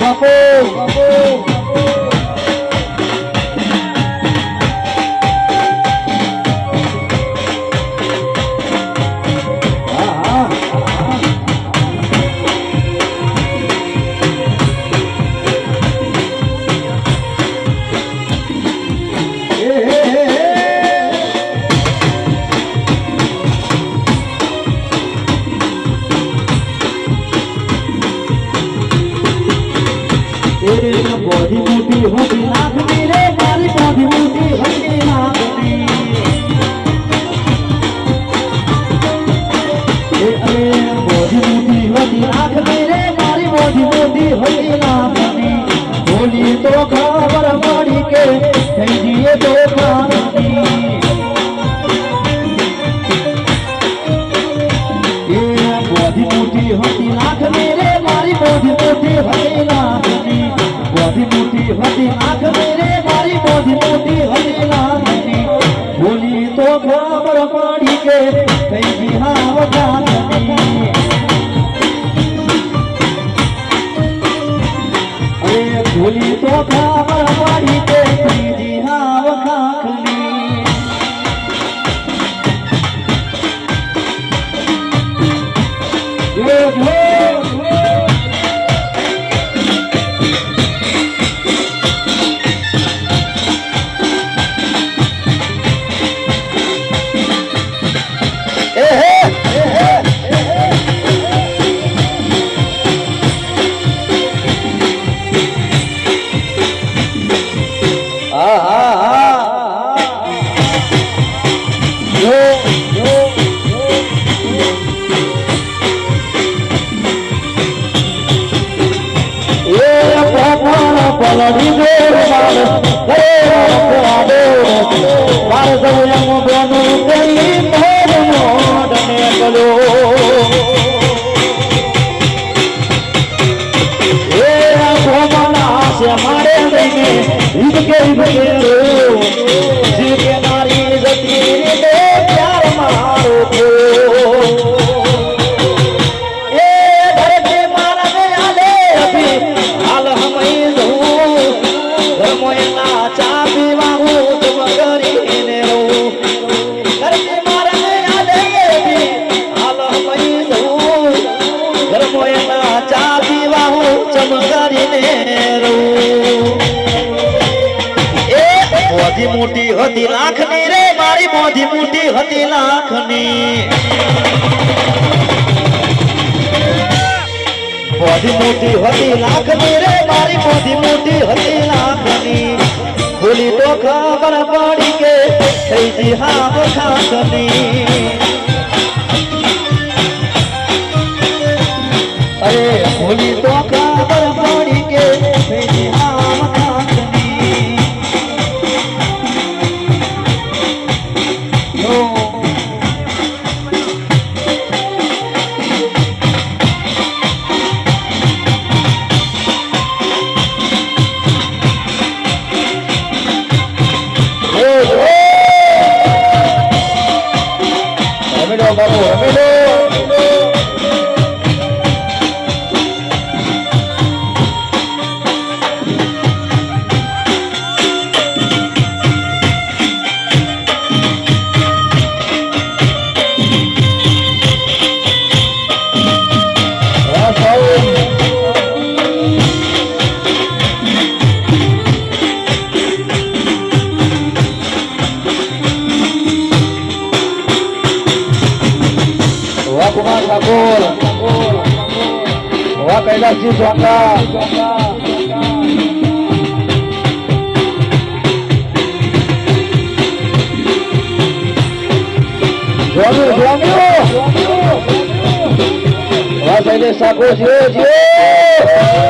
બાપુ body मोटी होती नाक मेरे मारी बॉडी मोटी होती नाक बॉडी मोटी होती नाक मेरे मारी बॉडी मोटी होती नाक बोली तो खबर पड़ी के दिए तो बॉडी मोटी होती नाक मेरे मारी बॉडी मोटी होती नाक बॉडी मोटी होती आँख मेरे मारी बॉडी मोटी होती नानी बोली तो खबर पड़ी के कई बिहाव खानी अरे बोली तो खबर पड़ी के कई बिहाव खानी पलड़ी देर माल हे आदे मार जयम बनु गई मोर मोडने कलो ए भोमना से मारे देंगे इनके बगैरो जिनके नारी जती दे प्यार मारो को बॉडी मोटी होती लाखनी रे मारी बॉडी मोटी होती लाखनी बॉडी मोटी होती लाखनी रे मारी बॉडी मोटी होती लाखनी बोली तो खबर पड़ी के जी हाँ खानी अरे बोली तो खबर पड़ी के जी हाँ कुमार ठाकुर वह कैलाश जी स्वांगा वह शैलेश ठाकुर जी